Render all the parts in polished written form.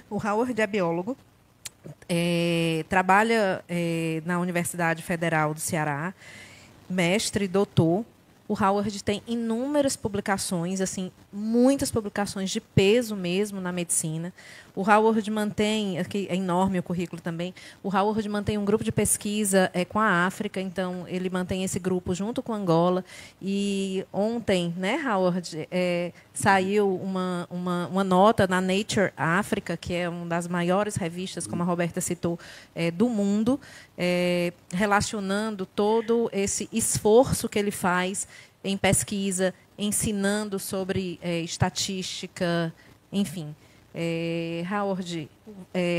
O Howard é biólogo, trabalha na Universidade Federal do Ceará, mestre, doutor. O Howard tem inúmeras publicações, assim, muitas publicações de peso mesmo na medicina. O Howard mantém, aqui é enorme o currículo também, o Howard mantém um grupo de pesquisa com a África, então ele mantém esse grupo junto com Angola. E ontem, né, Howard, saiu uma nota na Nature África, que é uma das maiores revistas, como a Roberta citou, do mundo, relacionando todo esse esforço que ele faz em pesquisa, ensinando sobre estatística, enfim. Howard,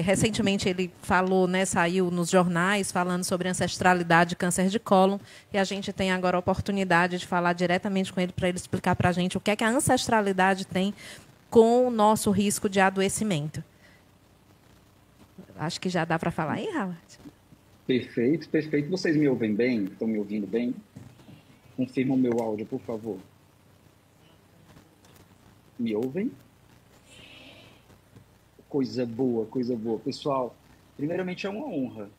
recentemente ele falou, né, saiu nos jornais falando sobre ancestralidade de câncer de cólon, e a gente tem agora a oportunidade de falar diretamente com ele para ele explicar para a gente o que é que a ancestralidade tem com o nosso risco de adoecimento. Acho que já dá para falar aí, Howard? Perfeito, perfeito. Vocês me ouvem bem? Estão me ouvindo bem? Confirma o meu áudio, por favor. Me ouvem? Coisa boa, coisa boa. Pessoal, primeiramente é uma honra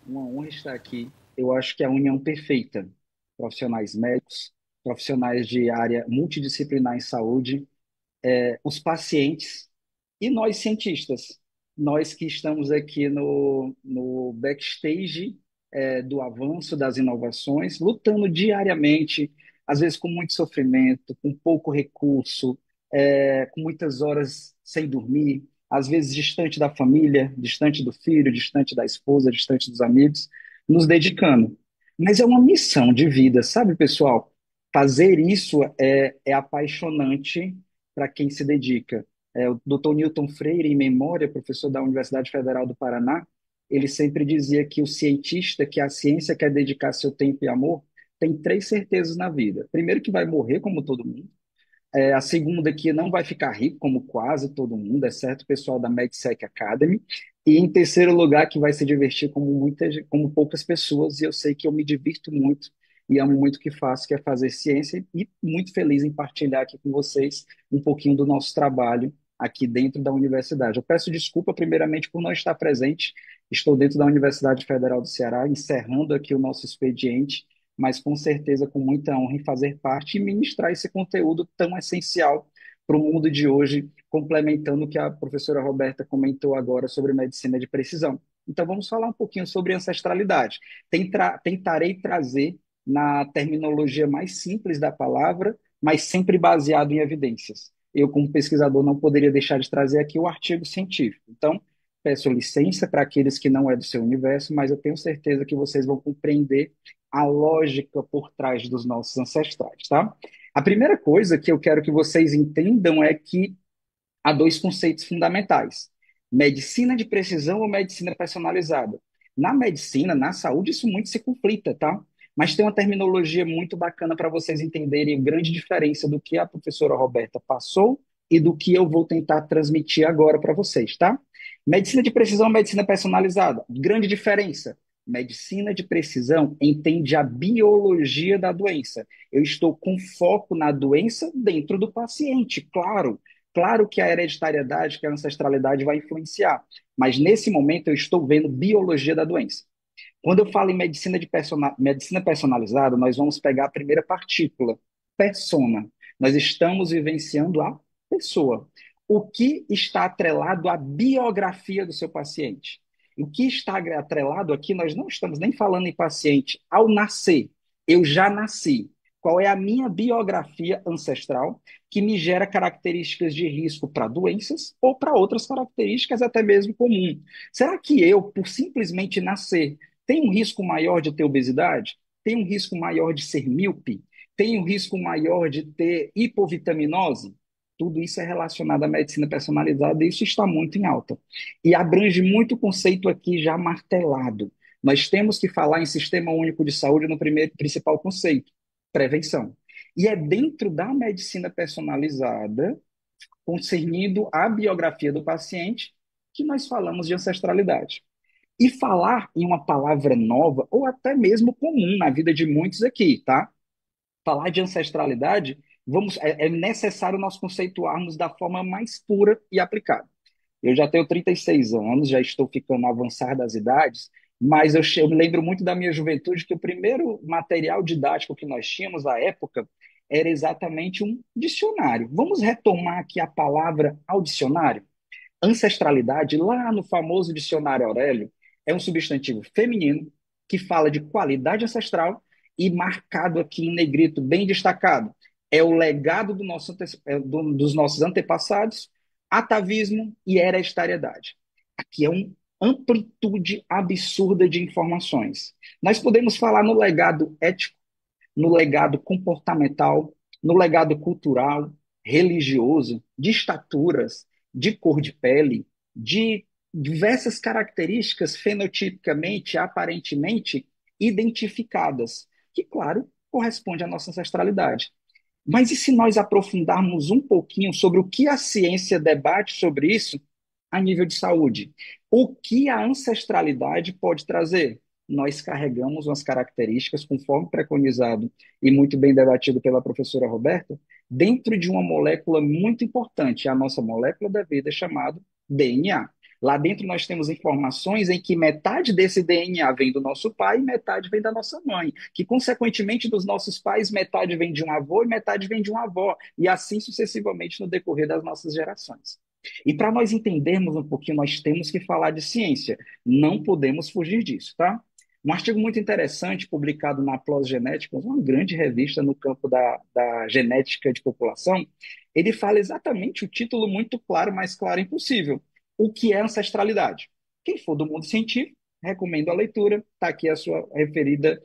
estar aqui. Eu acho que é a união perfeita. Profissionais médicos, profissionais de área multidisciplinar em saúde, os pacientes e nós cientistas, nós que estamos aqui no backstage do avanço das inovações, lutando diariamente, às vezes com muito sofrimento, com pouco recurso, com muitas horas sem dormir, às vezes distante da família, distante do filho, distante da esposa, distante dos amigos, nos dedicando. Mas é uma missão de vida, sabe, pessoal? Fazer isso é apaixonante para quem se dedica. O Dr. Newton Freire, em memória, professor da Universidade Federal do Paraná, ele sempre dizia que o cientista, que a ciência quer dedicar seu tempo e amor, tem três certezas na vida. Primeiro, que vai morrer, como todo mundo. A segunda, que não vai ficar rico, como quase todo mundo, exceto o pessoal da MedSec Academy. E em terceiro lugar, que vai se divertir como poucas pessoas. E eu sei que eu me divirto muito e amo muito o que faço, que é fazer ciência. E muito feliz em partilhar aqui com vocês um pouquinho do nosso trabalho aqui dentro da universidade. Eu peço desculpa, primeiramente, por não estar presente. Estou dentro da Universidade Federal do Ceará, encerrando aqui o nosso expediente, mas com certeza com muita honra em fazer parte e ministrar esse conteúdo tão essencial para o mundo de hoje, complementando o que a professora Roberta comentou agora sobre medicina de precisão. Então, vamos falar um pouquinho sobre ancestralidade. Tentarei trazer na terminologia mais simples da palavra, mas sempre baseado em evidências. Eu, como pesquisador, não poderia deixar de trazer aqui o artigo científico. Então, peço licença para aqueles que não é do seu universo, mas eu tenho certeza que vocês vão compreender a lógica por trás dos nossos ancestrais, tá? A primeira coisa que eu quero que vocês entendam é que há dois conceitos fundamentais: medicina de precisão ou medicina personalizada. Na medicina, na saúde, isso muito se conflita, tá? Mas tem uma terminologia muito bacana para vocês entenderem a grande diferença do que a professora Roberta passou e do que eu vou tentar transmitir agora para vocês, tá? Medicina de precisão, medicina personalizada. Grande diferença. Medicina de precisão entende a biologia da doença. Eu estou com foco na doença dentro do paciente, claro. Claro que a hereditariedade, que a ancestralidade vai influenciar, mas nesse momento eu estou vendo biologia da doença. Quando eu falo em medicina personalizada, nós vamos pegar a primeira partícula, persona. Nós estamos vivenciando a pessoa. O que está atrelado à biografia do seu paciente? O que está atrelado aqui, nós não estamos nem falando em paciente. Ao nascer, eu já nasci. Qual é a minha biografia ancestral que me gera características de risco para doenças ou para outras características até mesmo comuns? Será que eu, por simplesmente nascer, tem um risco maior de ter obesidade? Tem um risco maior de ser míope? Tem um risco maior de ter hipovitaminose? Tudo isso é relacionado à medicina personalizada e isso está muito em alta. E abrange muito conceito aqui já martelado. Nós temos que falar em sistema único de saúde no primeiro principal conceito, prevenção. E é dentro da medicina personalizada, concernido à biografia do paciente, que nós falamos de ancestralidade. E falar em uma palavra nova, ou até mesmo comum na vida de muitos aqui, tá? Falar de ancestralidade, é necessário nós conceituarmos da forma mais pura e aplicada. Eu já tenho 36 anos, já estou ficando no avançar das idades, mas eu me lembro muito da minha juventude que o primeiro material didático que nós tínhamos na época era exatamente um dicionário. Vamos retomar aqui a palavra ao dicionário? Ancestralidade, lá no famoso dicionário Aurélio, é um substantivo feminino que fala de qualidade ancestral e marcado aqui em negrito, bem destacado. É o legado dos nossos antepassados, atavismo e hereditariedade. Aqui é uma amplitude absurda de informações. Nós podemos falar no legado ético, no legado comportamental, no legado cultural, religioso, de estaturas, de cor de pele, de diversas características fenotipicamente, aparentemente identificadas, que, claro, corresponde à nossa ancestralidade. Mas e se nós aprofundarmos um pouquinho sobre o que a ciência debate sobre isso a nível de saúde? O que a ancestralidade pode trazer? Nós carregamos umas características, conforme preconizado e muito bem debatido pela professora Roberta, dentro de uma molécula muito importante, a nossa molécula da vida, chamada DNA. Lá dentro nós temos informações em que metade desse DNA vem do nosso pai e metade vem da nossa mãe, que consequentemente dos nossos pais metade vem de um avô e metade vem de uma avó, e assim sucessivamente no decorrer das nossas gerações. E para nós entendermos um pouquinho, nós temos que falar de ciência, não podemos fugir disso, tá? Um artigo muito interessante, publicado na PLOS Genética, uma grande revista no campo da genética de população, ele fala exatamente o título muito claro, mais claro impossível. O que é ancestralidade? Quem for do mundo científico, recomendo a leitura, está aqui a sua referida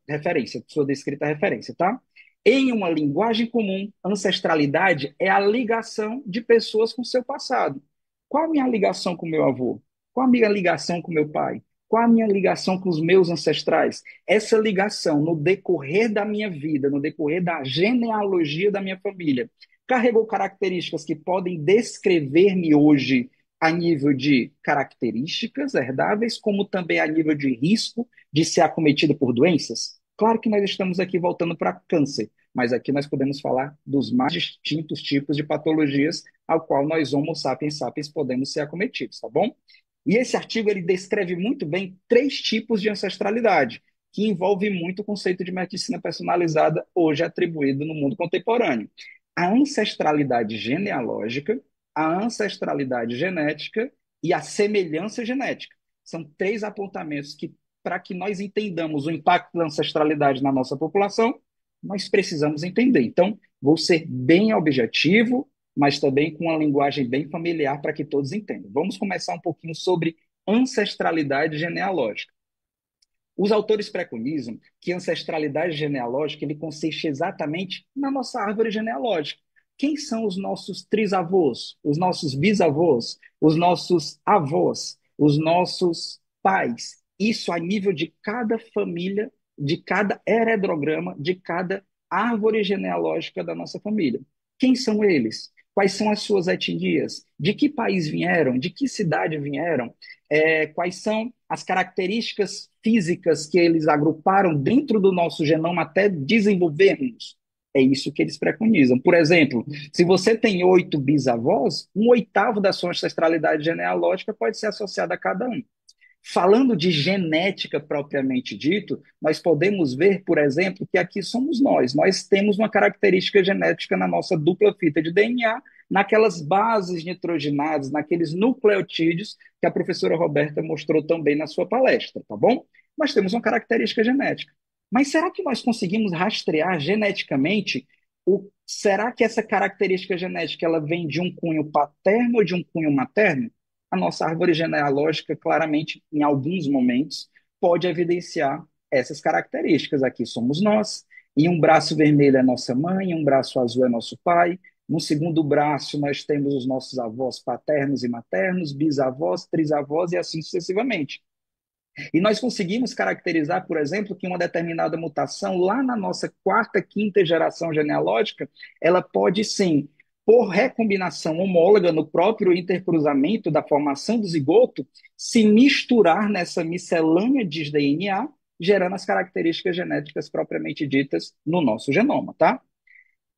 referência, sua descrita referência, tá? Em uma linguagem comum, ancestralidade é a ligação de pessoas com seu passado. Qual a minha ligação com meu avô? Qual a minha ligação com meu pai? Qual a minha ligação com os meus ancestrais? Essa ligação, no decorrer da minha vida, no decorrer da genealogia da minha família, carregou características que podem descrever-me hoje a nível de características herdáveis, como também a nível de risco de ser acometido por doenças? Claro que nós estamos aqui voltando para câncer, mas aqui nós podemos falar dos mais distintos tipos de patologias ao qual nós, Homo sapiens sapiens, podemos ser acometidos, tá bom? E esse artigo ele descreve muito bem três tipos de ancestralidade, que envolve muito o conceito de medicina personalizada hoje atribuído no mundo contemporâneo. A ancestralidade genealógica, a ancestralidade genética e a semelhança genética. São três apontamentos que, para que nós entendamos o impacto da ancestralidade na nossa população, nós precisamos entender. Então, vou ser bem objetivo, mas também com uma linguagem bem familiar para que todos entendam. Vamos começar um pouquinho sobre ancestralidade genealógica. Os autores preconizam que a ancestralidade genealógica ele consiste exatamente na nossa árvore genealógica. Quem são os nossos trisavós, os nossos bisavós, os nossos avós, os nossos pais? Isso a nível de cada família, de cada heredograma, de cada árvore genealógica da nossa família. Quem são eles? Quais são as suas etnias? De que país vieram? De que cidade vieram? Quais são as características físicas que eles agruparam dentro do nosso genoma até desenvolvermos. É isso que eles preconizam. Por exemplo, se você tem 8 bisavós, um oitavo da sua ancestralidade genealógica pode ser associada a cada um. Falando de genética propriamente dito, nós podemos ver, por exemplo, que aqui somos nós. Nós temos uma característica genética na nossa dupla fita de DNA, naquelas bases nitrogenadas, naqueles nucleotídeos que a professora Roberta mostrou também na sua palestra, tá bom? Nós temos uma característica genética. Mas será que nós conseguimos rastrear geneticamente será que essa característica genética ela vem de um cunho paterno ou de um cunho materno? A nossa árvore genealógica, claramente, em alguns momentos, pode evidenciar essas características. Aqui somos nós, em um braço vermelho é nossa mãe, em um braço azul é nosso pai, no segundo braço nós temos os nossos avós paternos e maternos, bisavós, trisavós e assim sucessivamente. E nós conseguimos caracterizar, por exemplo, que uma determinada mutação, lá na nossa quarta, quinta geração genealógica, ela pode sim, por recombinação homóloga no próprio intercruzamento da formação do zigoto, se misturar nessa miscelânea de DNA, gerando as características genéticas propriamente ditas no nosso genoma, tá?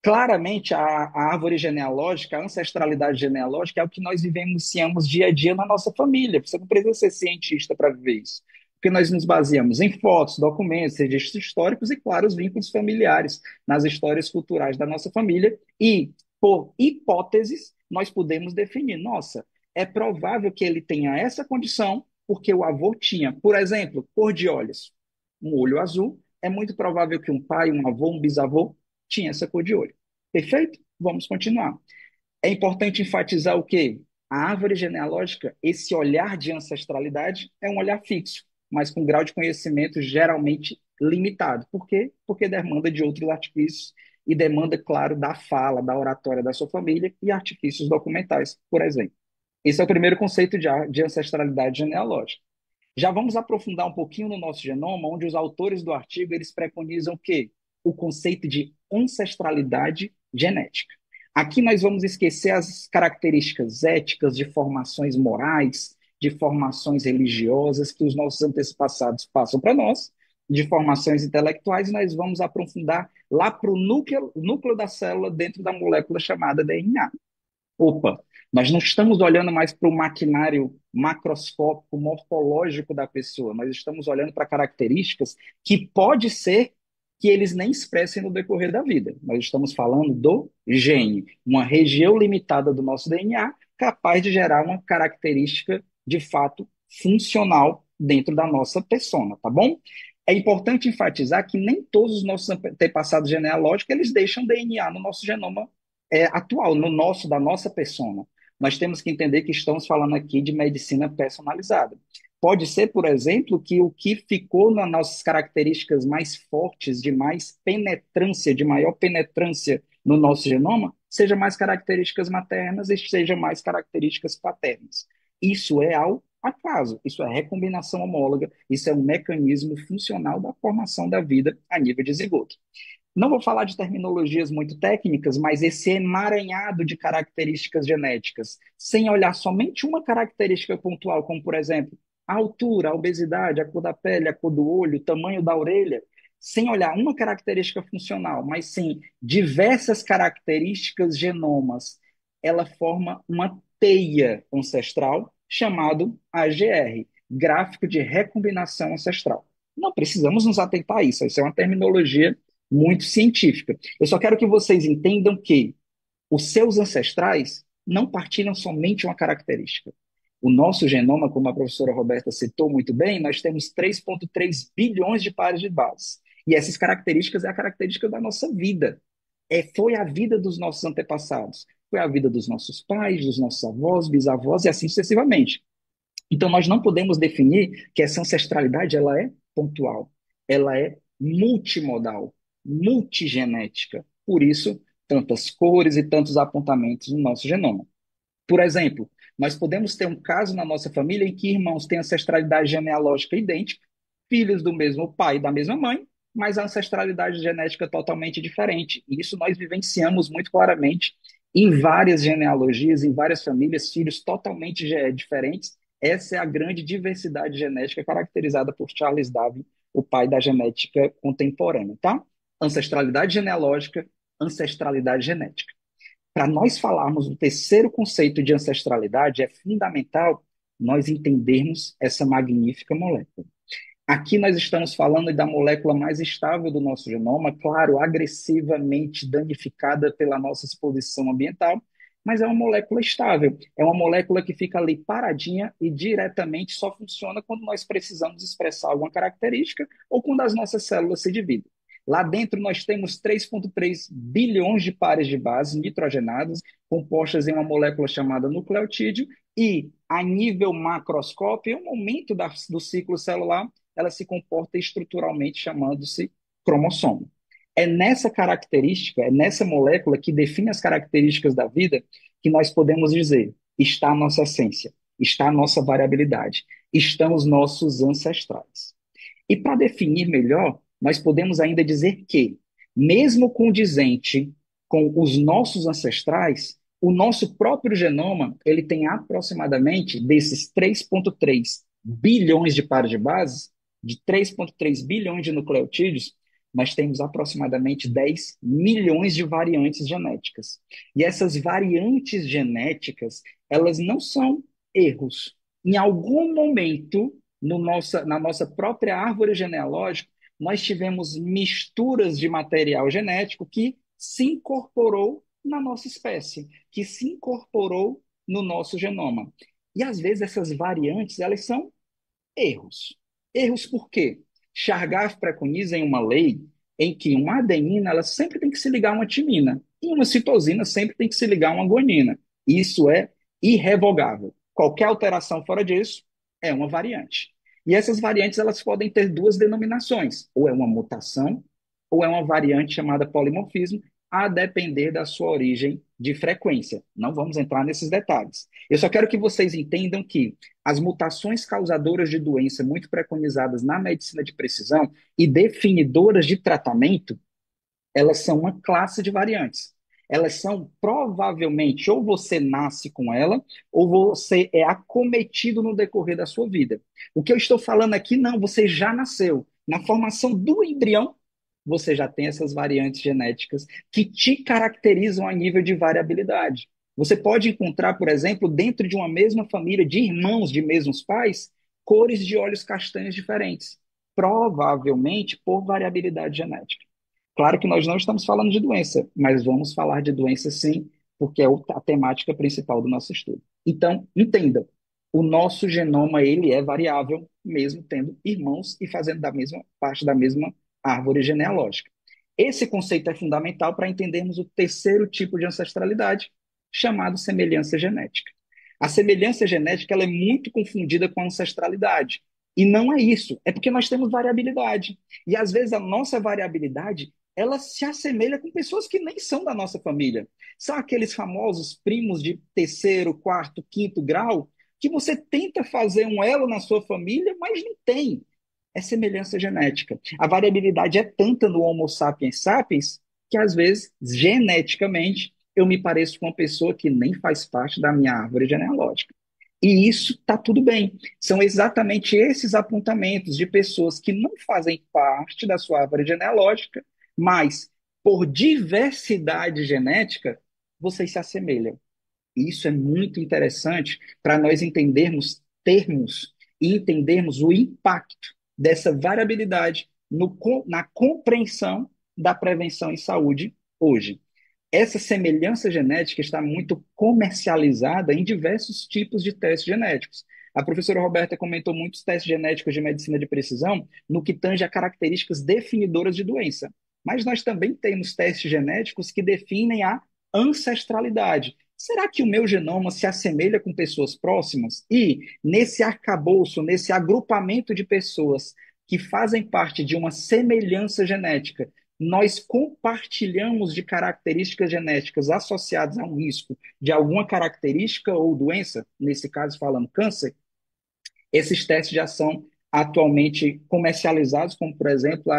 Claramente, a árvore genealógica, a ancestralidade genealógica é o que nós vivenciamos dia a dia na nossa família. Você não precisa ser cientista para viver isso. Porque nós nos baseamos em fotos, documentos, registros históricos e, claro, os vínculos familiares nas histórias culturais da nossa família. E, por hipóteses, nós podemos definir: nossa, é provável que ele tenha essa condição porque o avô tinha, por exemplo, cor de olhos, um olho azul. É muito provável que um pai, um avô, um bisavô tinha essa cor de olho. Perfeito? Vamos continuar. É importante enfatizar o quê? A árvore genealógica, esse olhar de ancestralidade, é um olhar fixo, mas com grau de conhecimento geralmente limitado. Por quê? Porque demanda de outros artifícios e demanda, claro, da fala, da oratória da sua família e artifícios documentais, por exemplo. Esse é o primeiro conceito de ancestralidade genealógica. Já vamos aprofundar um pouquinho no nosso genoma, onde os autores do artigo eles preconizam o quê? O conceito de ancestralidade genética. Aqui nós vamos esquecer as características éticas de formações morais, de formações religiosas que os nossos antepassados passam para nós, de formações intelectuais, e nós vamos aprofundar lá para o núcleo da célula dentro da molécula chamada DNA. Opa, nós não estamos olhando mais para o maquinário macroscópico, morfológico da pessoa, nós estamos olhando para características que pode ser que eles nem expressem no decorrer da vida. Nós estamos falando do gene, uma região limitada do nosso DNA capaz de gerar uma característica de fato funcional dentro da nossa persona, tá bom? É importante enfatizar que nem todos os nossos antepassados genealógicos eles deixam DNA no nosso genoma atual, no nosso, da nossa persona. Nós temos que entender que estamos falando aqui de medicina personalizada. Pode ser, por exemplo, que o que ficou nas nossas características mais fortes, de mais penetrância, de maior penetrância no nosso genoma, seja mais características maternas e seja mais características paternas. Isso é ao acaso, isso é recombinação homóloga, isso é um mecanismo funcional da formação da vida a nível de zigoto. Não vou falar de terminologias muito técnicas, mas esse emaranhado de características genéticas, sem olhar somente uma característica pontual, como, por exemplo, a altura, a obesidade, a cor da pele, a cor do olho, o tamanho da orelha, sem olhar uma característica funcional, mas sim diversas características genomas, ela forma uma teia ancestral chamado AGR, gráfico de recombinação ancestral. Não precisamos nos atentar a isso, isso é uma terminologia muito científica. Eu só quero que vocês entendam que os seus ancestrais não partilham somente uma característica. O nosso genoma, como a professora Roberta citou muito bem, nós temos 3,3 bilhões de pares de bases. E essas características é a característica da nossa vida. Foi a vida dos nossos antepassados. Foi a vida dos nossos pais, dos nossos avós, bisavós e assim sucessivamente. Então, nós não podemos definir que essa ancestralidade ela é pontual, ela é multimodal, multigenética. Por isso, tantas cores e tantos apontamentos no nosso genoma. Por exemplo, nós podemos ter um caso na nossa família em que irmãos têm ancestralidade genealógica idêntica, filhos do mesmo pai e da mesma mãe, mas a ancestralidade genética totalmente diferente. E isso nós vivenciamos muito claramente em várias genealogias, em várias famílias, filhos totalmente diferentes. Essa é a grande diversidade genética caracterizada por Charles Darwin, o pai da genética contemporânea, tá? Ancestralidade genealógica, ancestralidade genética. Para nós falarmos do terceiro conceito de ancestralidade, é fundamental nós entendermos essa magnífica molécula. Aqui nós estamos falando da molécula mais estável do nosso genoma, claro, agressivamente danificada pela nossa exposição ambiental, mas é uma molécula estável. É uma molécula que fica ali paradinha e diretamente só funciona quando nós precisamos expressar alguma característica ou quando as nossas células se dividem. Lá dentro nós temos 3,3 bilhões de pares de bases nitrogenadas, compostas em uma molécula chamada nucleotídeo, e a nível macroscópio, em um momento do ciclo celular, ela se comporta estruturalmente chamando-se cromossomo. É nessa característica, é nessa molécula que define as características da vida que nós podemos dizer: está a nossa essência, está a nossa variabilidade, estão os nossos ancestrais. E para definir melhor, nós podemos ainda dizer que, mesmo condizente com os nossos ancestrais, o nosso próprio genoma, ele tem aproximadamente desses 3,3 bilhões de pares de bases, de 3,3 bilhões de nucleotídeos, nós temos aproximadamente 10 milhões de variantes genéticas. E essas variantes genéticas, elas não são erros. Em algum momento, na nossa própria árvore genealógica, nós tivemos misturas de material genético que se incorporou na nossa espécie, que se incorporou no nosso genoma. E às vezes essas variantes, elas são erros. Erros por quê? Chargaff preconiza em uma lei em que uma adenina ela sempre tem que se ligar a uma timina e uma citosina sempre tem que se ligar a uma guanina. Isso é irrevogável. Qualquer alteração fora disso é uma variante. E essas variantes elas podem ter duas denominações, ou é uma mutação, ou é uma variante chamada polimorfismo, a depender da sua origem de frequência. Não vamos entrar nesses detalhes. Eu só quero que vocês entendam que as mutações causadoras de doença muito preconizadas na medicina de precisão e definidoras de tratamento, elas são uma classe de variantes. Elas são provavelmente, ou você nasce com ela, ou você é acometido no decorrer da sua vida. O que eu estou falando aqui, não, você já nasceu. Na formação do embrião, você já tem essas variantes genéticas que te caracterizam a nível de variabilidade. Você pode encontrar, por exemplo, dentro de uma mesma família de irmãos de mesmos pais, cores de olhos castanhos diferentes, provavelmente por variabilidade genética. Claro que nós não estamos falando de doença, mas vamos falar de doença sim, porque é a temática principal do nosso estudo. Então, entenda, o nosso genoma ele é variável, mesmo tendo irmãos e fazendo da mesma parte da mesma árvore genealógica. Esse conceito é fundamental para entendermos o terceiro tipo de ancestralidade, chamado semelhança genética. A semelhança genética ela é muito confundida com a ancestralidade. E não é isso, é porque nós temos variabilidade. E às vezes a nossa variabilidade ela se assemelha com pessoas que nem são da nossa família. São aqueles famosos primos de terceiro, quarto, quinto grau, que você tenta fazer um elo na sua família, mas não tem. É semelhança genética. A variabilidade é tanta no Homo sapiens sapiens que, às vezes, geneticamente, eu me pareço com uma pessoa que nem faz parte da minha árvore genealógica. E isso está tudo bem. São exatamente esses apontamentos de pessoas que não fazem parte da sua árvore genealógica, mas por diversidade genética, vocês se assemelham. E isso é muito interessante para nós entendermos termos e entendermos o impacto dessa variabilidade na compreensão da prevenção em saúde hoje. Essa semelhança genética está muito comercializada em diversos tipos de testes genéticos. A professora Roberta comentou muitos testes genéticos de medicina de precisão no que tange a características definidoras de doença. Mas nós também temos testes genéticos que definem a ancestralidade. Será que o meu genoma se assemelha com pessoas próximas? E nesse arcabouço, nesse agrupamento de pessoas que fazem parte de uma semelhança genética, nós compartilhamos de características genéticas associadas a um risco de alguma característica ou doença, nesse caso falando câncer, esses testes já são atualmente comercializados, como por exemplo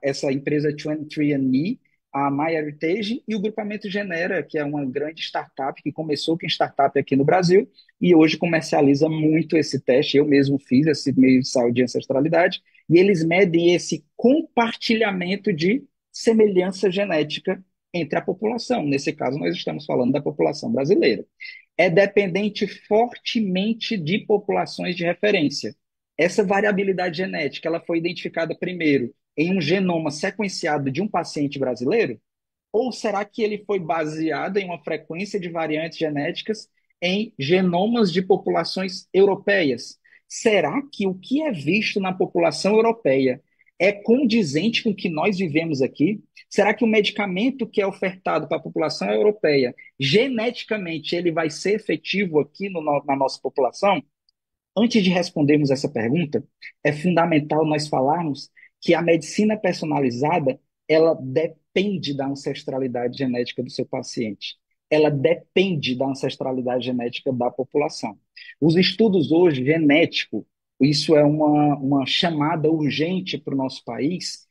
essa empresa 23andMe, a MyHeritage e o grupamento Genera, que é uma grande startup que começou com startup aqui no Brasil e hoje comercializa muito esse teste. Eu mesmo fiz esse meio de saúde e ancestralidade e eles medem esse compartilhamento de semelhança genética entre a população. Nesse caso, nós estamos falando da população brasileira. É dependente fortemente de populações de referência. Essa variabilidade genética, ela foi identificada primeiro em um genoma sequenciado de um paciente brasileiro? Ou será que ele foi baseado em uma frequência de variantes genéticas em genomas de populações europeias? Será que o que é visto na população europeia é condizente com o que nós vivemos aqui? Será que o medicamento que é ofertado para a população europeia, geneticamente, ele vai ser efetivo aqui na nossa população? Antes de respondermos essa pergunta, é fundamental nós falarmos que a medicina personalizada, ela depende da ancestralidade genética do seu paciente. Ela depende da ancestralidade genética da população. Os estudos hoje, genético, isso é uma chamada urgente para o nosso país,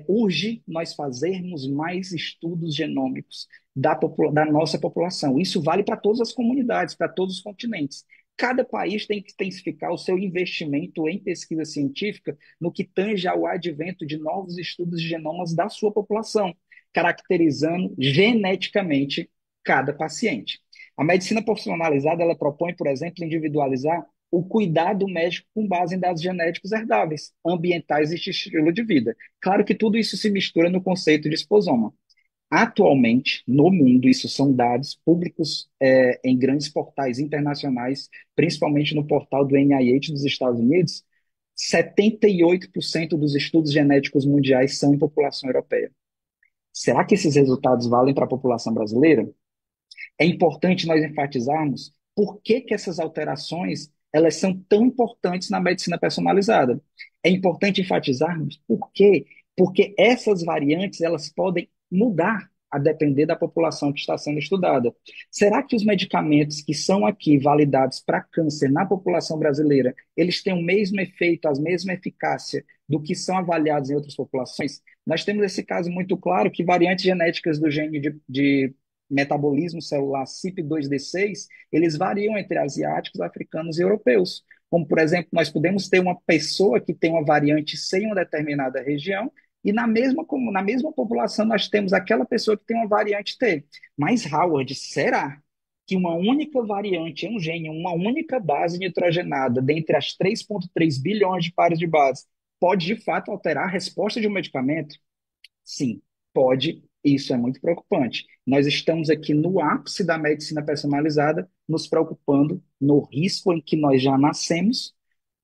urge nós fazermos mais estudos genômicos da nossa população. Isso vale para todas as comunidades, para todos os continentes. cada país tem que intensificar o seu investimento em pesquisa científica no que tange ao advento de novos estudos de genomas da sua população, caracterizando geneticamente cada paciente. A medicina personalizada, ela propõe, por exemplo, individualizar o cuidado médico com base em dados genéticos herdáveis, ambientais e de estilo de vida. Claro que tudo isso se mistura no conceito de esposoma. Atualmente, no mundo, isso são dados públicos em grandes portais internacionais, principalmente no portal do NIH dos Estados Unidos, 78% dos estudos genéticos mundiais são em população europeia. Será que esses resultados valem para a população brasileira? É importante nós enfatizarmos por que que essas alterações elas são tão importantes na medicina personalizada. É importante enfatizarmos por quê? Porque essas variantes elas podem mudar a depender da população que está sendo estudada. Será que os medicamentos que são aqui validados para câncer na população brasileira, eles têm o mesmo efeito, a mesma eficácia do que são avaliados em outras populações? Nós temos esse caso muito claro que variantes genéticas do gene de metabolismo celular CYP2D6, eles variam entre asiáticos, africanos e europeus. Como, por exemplo, nós podemos ter uma pessoa que tem uma variante C em uma determinada região, e na mesma população nós temos aquela pessoa que tem uma variante T. Mas, Howard, será que uma única variante em um gene, uma única base nitrogenada, dentre as 3,3 bilhões de pares de bases, pode de fato alterar a resposta de um medicamento? Sim, pode. Isso é muito preocupante. Nós estamos aqui no ápice da medicina personalizada, nos preocupando no risco em que nós já nascemos,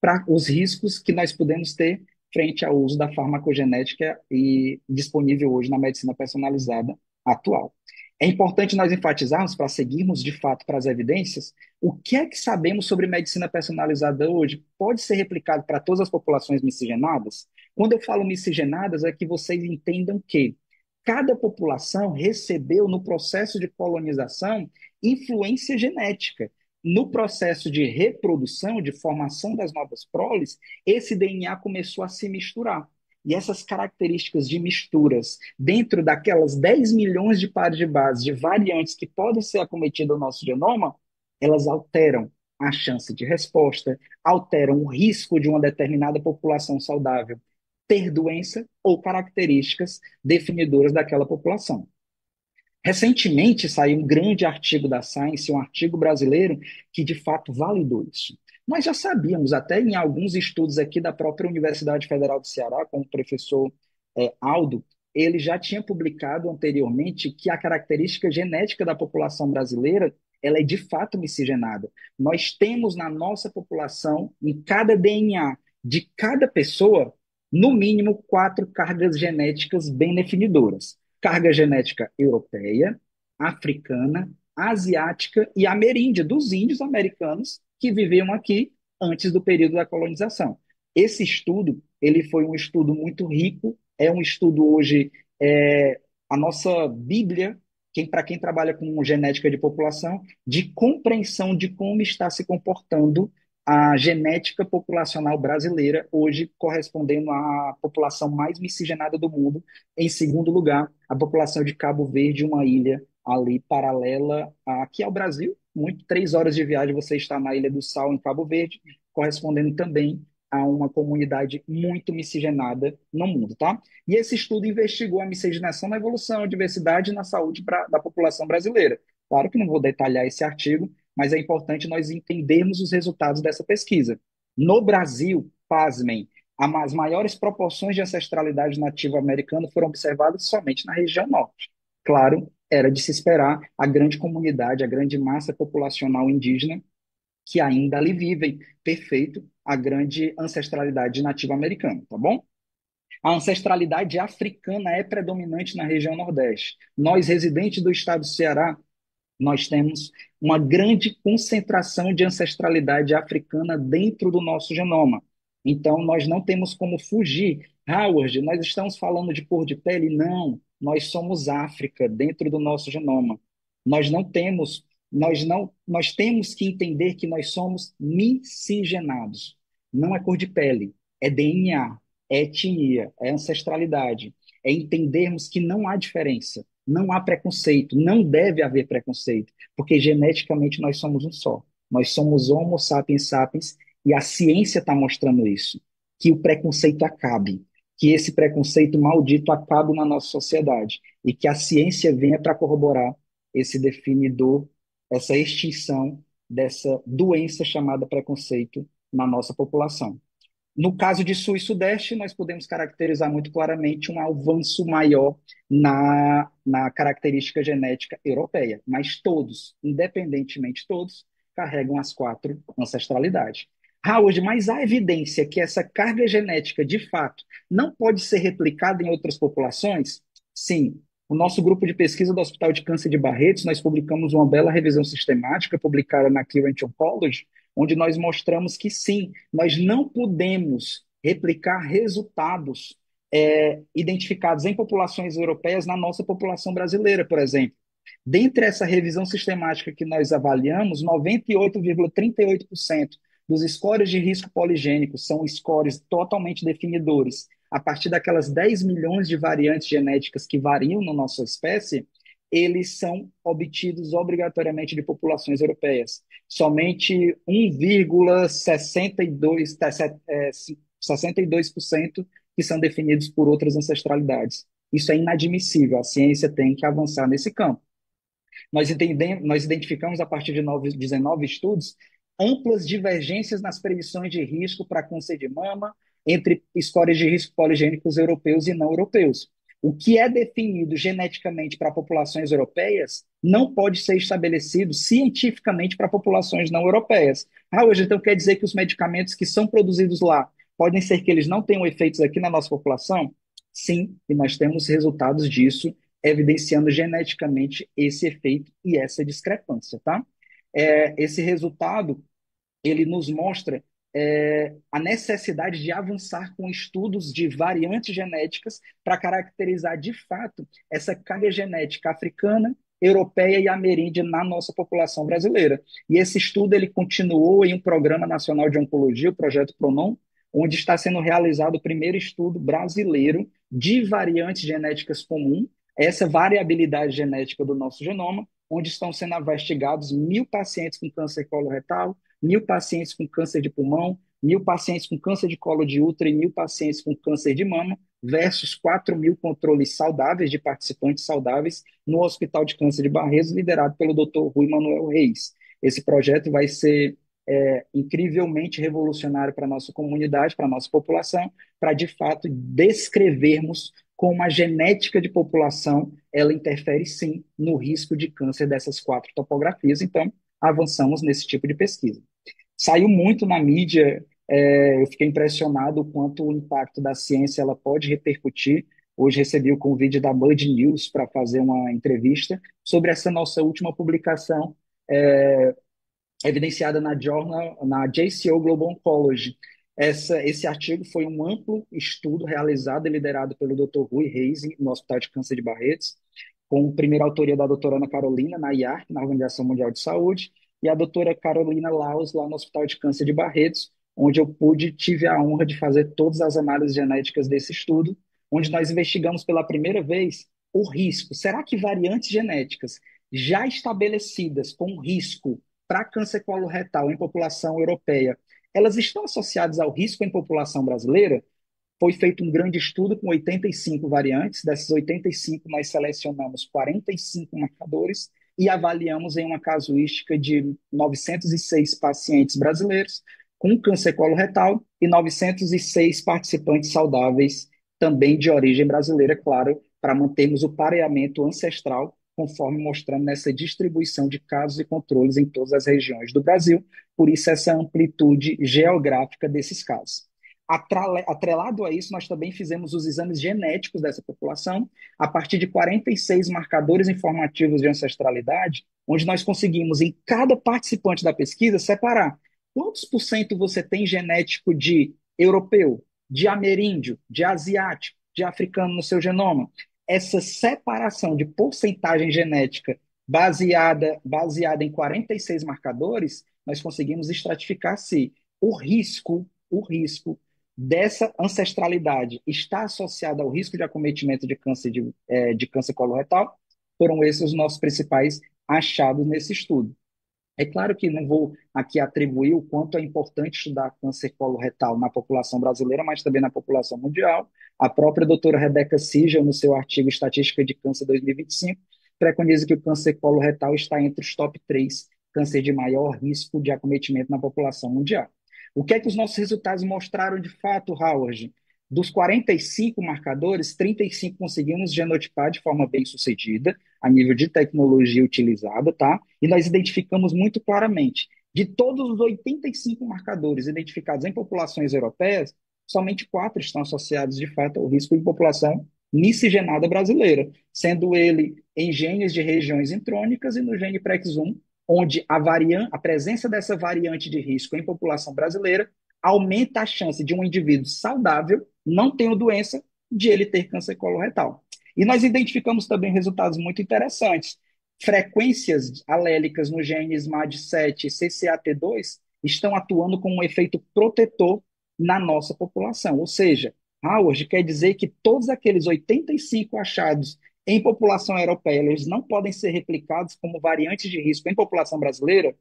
para os riscos que nós podemos ter frente ao uso da farmacogenética e disponível hoje na medicina personalizada atual. É importante nós enfatizarmos, para seguirmos de fato para as evidências, o que é que sabemos sobre medicina personalizada hoje pode ser replicado para todas as populações miscigenadas? Quando eu falo miscigenadas, é que vocês entendam que cada população recebeu, no processo de colonização, influência genética. No processo de reprodução, de formação das novas proles, esse DNA começou a se misturar. E essas características de misturas, dentro daquelas 10 milhões de pares de base de variantes que podem ser acometidas no nosso genoma, elas alteram a chance de resposta, alteram o risco de uma determinada população saudável ter doença ou características definidoras daquela população. Recentemente saiu um grande artigo da Science, um artigo brasileiro, que de fato validou isso. Nós já sabíamos, até em alguns estudos aqui da própria Universidade Federal do Ceará, com o professor Aldo, ele já tinha publicado anteriormente que a característica genética da população brasileira ela é de fato miscigenada. Nós temos na nossa população, em cada DNA de cada pessoa, no mínimo 4 cargas genéticas bem definidoras: carga genética europeia, africana, asiática e ameríndia, dos índios americanos que viviam aqui antes do período da colonização. Esse estudo, ele foi um estudo muito rico, é um estudo hoje, a nossa bíblia, para quem trabalha com genética de população, de compreensão de como está se comportando a genética populacional brasileira, hoje correspondendo à população mais miscigenada do mundo. Em segundo lugar, a população de Cabo Verde, uma ilha ali paralela aqui ao Brasil. 3 horas de viagem você está na Ilha do Sal, em Cabo Verde, correspondendo também a uma comunidade muito miscigenada no mundo, tá? E esse estudo investigou a miscigenação na evolução, a diversidade e na saúde da população brasileira. Claro que não vou detalhar esse artigo, mas é importante nós entendermos os resultados dessa pesquisa. No Brasil, pasmem, as maiores proporções de ancestralidade nativa americana foram observadas somente na região norte. Claro, era de se esperar a grande comunidade, a grande massa populacional indígena que ainda ali vivem, perfeito, a grande ancestralidade nativa americana, tá bom? A ancestralidade africana é predominante na região Nordeste. Nós, residentes do estado do Ceará, nós temos uma grande concentração de ancestralidade africana dentro do nosso genoma. Então, nós não temos como fugir. Howard, nós estamos falando de cor de pele? Não, nós somos África dentro do nosso genoma. Nós não temos, nós temos que entender que nós somos miscigenados. Não é cor de pele, é DNA, é etnia, é ancestralidade. É entendermos que não há diferença. Não há preconceito, não deve haver preconceito, porque geneticamente nós somos um só. Nós somos Homo sapiens sapiens e a ciência está mostrando isso, que o preconceito acabe, que esse preconceito maldito acabe na nossa sociedade e que a ciência venha para corroborar esse definidor, essa extinção dessa doença chamada preconceito na nossa população. No caso de Sul e Sudeste, nós podemos caracterizar muito claramente um avanço maior na característica genética europeia, mas todos, independentemente todos, carregam as quatro ancestralidades. Howard, mas há evidência que essa carga genética, de fato, não pode ser replicada em outras populações? Sim. O nosso grupo de pesquisa do Hospital de Câncer de Barretos, nós publicamos uma bela revisão sistemática publicada na Current Oncology, onde nós mostramos que sim, nós não podemos replicar resultados identificados em populações europeias na nossa população brasileira, por exemplo. Dentre essa revisão sistemática que nós avaliamos, 98,38% dos scores de risco poligênico são scores totalmente definidores. A partir daquelas 10 milhões de variantes genéticas que variam na nossa espécie, eles são obtidos obrigatoriamente de populações europeias. Somente 1,62 62% que são definidos por outras ancestralidades. Isso é inadmissível. A ciência tem que avançar nesse campo. Nós identificamos, a partir de 19 estudos, amplas divergências nas previsões de risco para câncer de mama entre scores de risco poligênicos europeus e não europeus. O que é definido geneticamente para populações europeias não pode ser estabelecido cientificamente para populações não europeias. Hoje, então, quer dizer que os medicamentos que são produzidos lá podem ser que eles não tenham efeitos aqui na nossa população? Sim, e nós temos resultados disso evidenciando geneticamente esse efeito e essa discrepância, tá? Esse resultado, ele nos mostra a necessidade de avançar com estudos de variantes genéticas para caracterizar de fato essa carga genética africana, europeia e ameríndia na nossa população brasileira. E esse estudo ele continuou em um Programa Nacional de Oncologia, o Projeto PRONON, onde está sendo realizado o primeiro estudo brasileiro de variantes genéticas comuns, essa variabilidade genética do nosso genoma, onde estão sendo investigados 1.000 pacientes com câncer coloretal, 1.000 pacientes com câncer de pulmão, 1.000 pacientes com câncer de colo de útero e 1.000 pacientes com câncer de mama, versus 4.000 controles saudáveis de participantes saudáveis no Hospital de Câncer de Barretos, liderado pelo Dr. Rui Manuel Reis. Esse projeto vai ser incrivelmente revolucionário para a nossa comunidade, para a nossa população, para de fato descrevermos como a genética de população ela interfere sim no risco de câncer dessas quatro topografias. Então, avançamos nesse tipo de pesquisa. Saiu muito na mídia, eu fiquei impressionado o quanto o impacto da ciência ela pode repercutir. Hoje recebi o convite da Bud News para fazer uma entrevista sobre essa nossa última publicação, é, evidenciada na JCO Global Oncology. Esse artigo foi um amplo estudo realizado e liderado pelo Dr. Rui Reis no Hospital de Câncer de Barretos, com primeira autoria da doutora Ana Carolina, na IARC, na Organização Mundial de Saúde, e a doutora Carolina Laus, lá no Hospital de Câncer de Barretos, onde eu tive a honra de fazer todas as análises genéticas desse estudo, onde nós investigamos pela primeira vez o risco. Será que variantes genéticas já estabelecidas com risco para câncer coloretal em população europeia, elas estão associadas ao risco em população brasileira? Foi feito um grande estudo com 85 variantes. Dessas 85, nós selecionamos 45 marcadores e avaliamos em uma casuística de 906 pacientes brasileiros com câncer coloretal e 906 participantes saudáveis também de origem brasileira, claro, para mantermos o pareamento ancestral conforme mostrando nessa distribuição de casos e controles em todas as regiões do Brasil, por isso essa amplitude geográfica desses casos. Atrelado a isso, nós também fizemos os exames genéticos dessa população, a partir de 46 marcadores informativos de ancestralidade, onde nós conseguimos, em cada participante da pesquisa, separar quantos por cento você tem genético de europeu, de ameríndio, de asiático, de africano no seu genoma. Essa separação de porcentagem genética baseada em 46 marcadores, nós conseguimos estratificar se o risco dessa ancestralidade está associada ao risco de acometimento de câncer coloretal. Foram esses os nossos principais achados nesse estudo. É claro que não vou aqui atribuir o quanto é importante estudar câncer coloretal na população brasileira, mas também na população mundial. A própria doutora Rebecca Sigel, no seu artigo Estatística de Câncer 2025, preconiza que o câncer coloretal está entre os top 3 câncer de maior risco de acometimento na população mundial. O que é que os nossos resultados mostraram de fato, Howard? Dos 45 marcadores, 35 conseguimos genotipar de forma bem sucedida, a nível de tecnologia utilizada, tá? E nós identificamos muito claramente, de todos os 85 marcadores identificados em populações europeias, somente 4 estão associados, de fato, ao risco em população miscigenada brasileira, sendo ele em genes de regiões intrônicas e no gene PREX1, onde a presença dessa variante de risco em população brasileira aumenta a chance de um indivíduo saudável, não tendo doença, de ele ter câncer coloretal. E nós identificamos também resultados muito interessantes. Frequências alélicas no gene SMAD7 e CCAT2 estão atuando como um efeito protetor na nossa população. Ou seja, Howard quer dizer que todos aqueles 85 achados em população europeia, eles não podem ser replicados como variantes de risco em população brasileira?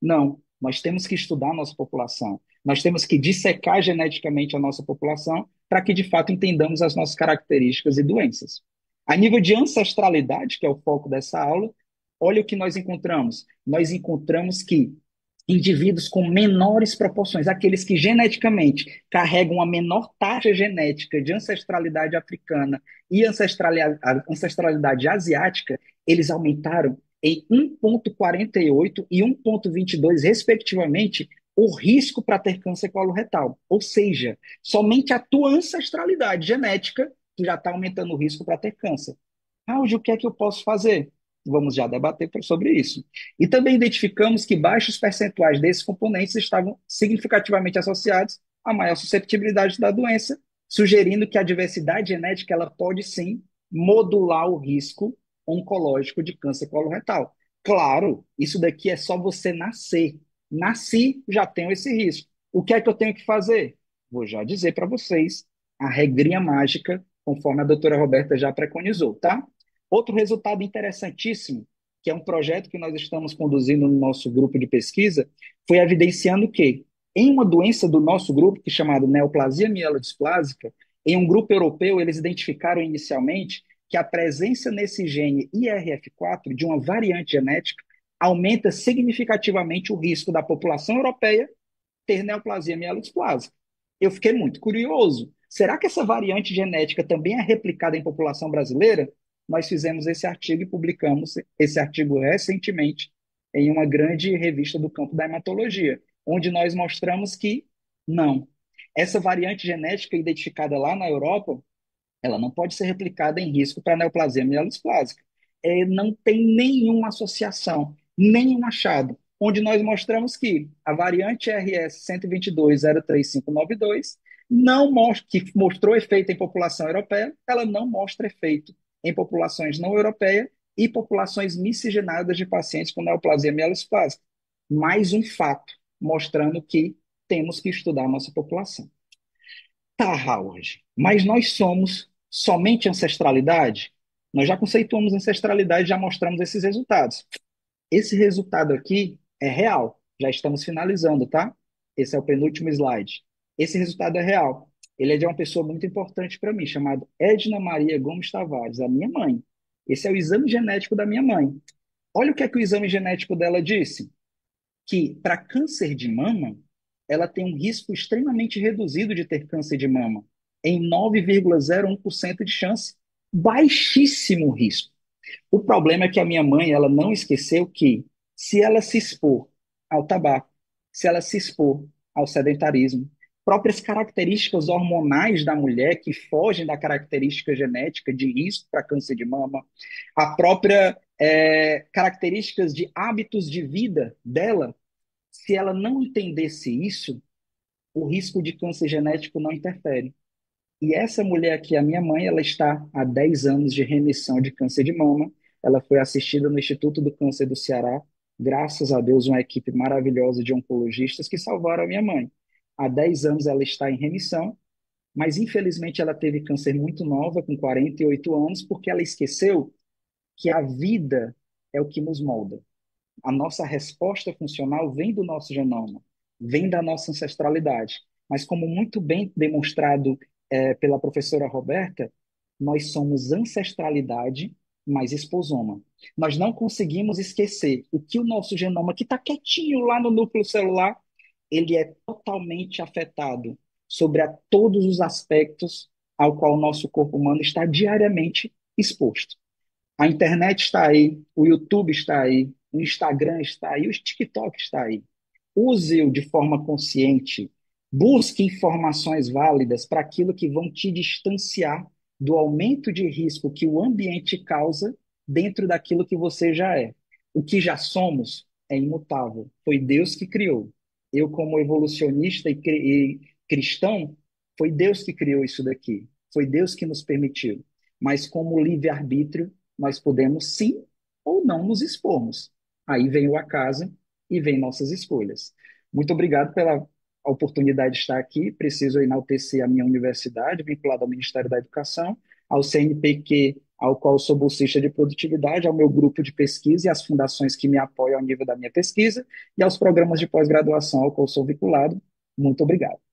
Não. Nós temos que estudar a nossa população. Nós temos que dissecar geneticamente a nossa população para que, de fato, entendamos as nossas características e doenças. A nível de ancestralidade, que é o foco dessa aula, olha o que nós encontramos. Nós encontramos que indivíduos com menores proporções, aqueles que geneticamente carregam uma menor taxa genética de ancestralidade africana e ancestralidade asiática, eles aumentaram em 1,48 e 1,22, respectivamente, o risco para ter câncer coloretal. Ou seja, somente a tua ancestralidade genética já está aumentando o risco para ter câncer. Raul, o que é que eu posso fazer? Vamos já debater sobre isso. E também identificamos que baixos percentuais desses componentes estavam significativamente associados a maior susceptibilidade da doença, sugerindo que a diversidade genética ela pode sim modular o risco oncológico de câncer coloretal. Claro, isso daqui é só você nascer. Nasci, já tenho esse risco. O que é que eu tenho que fazer? Vou já dizer para vocês a regrinha mágica, conforme a doutora Roberta já preconizou, tá? Outro resultado interessantíssimo, que é um projeto que nós estamos conduzindo no nosso grupo de pesquisa, foi evidenciando que, em uma doença do nosso grupo, que é chamada neoplasia mielodisplásica, em um grupo europeu, eles identificaram inicialmente que a presença nesse gene IRF4 de uma variante genética aumenta significativamente o risco da população europeia ter neoplasia mielodisplásica. Eu fiquei muito curioso. Será que essa variante genética também é replicada em população brasileira? Nós fizemos esse artigo e publicamos esse artigo recentemente em uma grande revista do campo da hematologia, onde nós mostramos que não. Essa variante genética identificada lá na Europa, ela não pode ser replicada em risco para neoplasia mielodisplásica. Não tem nenhuma associação, nenhum achado, onde nós mostramos que a variante RS 122.03592 não mostra, que mostrou efeito em população europeia, ela não mostra efeito em populações não europeias e populações miscigenadas de pacientes com neoplasia mielodisplásica. Mais um fato mostrando que temos que estudar a nossa população. Tá, Howard, mas nós somos somente ancestralidade? Nós já conceituamos ancestralidade, já mostramos esses resultados. Esse resultado aqui é real. Já estamos finalizando, tá? Esse é o penúltimo slide. Esse resultado é real. Ele é de uma pessoa muito importante para mim, chamada Edna Maria Gomes Tavares, a minha mãe. Esse é o exame genético da minha mãe. Olha o que é que o exame genético dela disse: que para câncer de mama, ela tem um risco extremamente reduzido de ter câncer de mama, em 9,01% de chance, baixíssimo risco. O problema é que a minha mãe, ela não esqueceu que se ela se expor ao tabaco, se ela se expor ao sedentarismo, próprias características hormonais da mulher que fogem da característica genética de risco para câncer de mama, a própria características de hábitos de vida dela, se ela não entendesse isso, o risco de câncer genético não interfere. E essa mulher aqui, a minha mãe, ela está há 10 anos de remissão de câncer de mama. Ela foi assistida no Instituto do Câncer do Ceará. Graças a Deus, uma equipe maravilhosa de oncologistas que salvaram a minha mãe. Há 10 anos ela está em remissão, mas infelizmente ela teve câncer muito nova, com 48 anos, porque ela esqueceu que a vida é o que nos molda. A nossa resposta funcional vem do nosso genoma, vem da nossa ancestralidade. Mas, como muito bem demonstrado pela professora Roberta, nós somos ancestralidade mais esposoma. Nós não conseguimos esquecer o que o nosso genoma, que está quietinho lá no núcleo celular, ele é totalmente afetado sobre todos os aspectos ao qual o nosso corpo humano está diariamente exposto. A internet está aí, o YouTube está aí, o Instagram está aí, o TikTok está aí. Use-o de forma consciente. Busque informações válidas para aquilo que vão te distanciar do aumento de risco que o ambiente causa dentro daquilo que você já é. O que já somos é imutável. Foi Deus que criou. Eu, como evolucionista e cristão, foi Deus que criou isso daqui. Foi Deus que nos permitiu. Mas como livre-arbítrio, nós podemos sim ou não nos expormos. Aí vem o acaso e vem nossas escolhas. Muito obrigado pela oportunidade de estar aqui. Preciso enaltecer a minha universidade, vinculada ao Ministério da Educação, ao CNPq, ao qual sou bolsista de produtividade, ao meu grupo de pesquisa e às fundações que me apoiam ao nível da minha pesquisa, e aos programas de pós-graduação ao qual sou vinculado. Muito obrigado.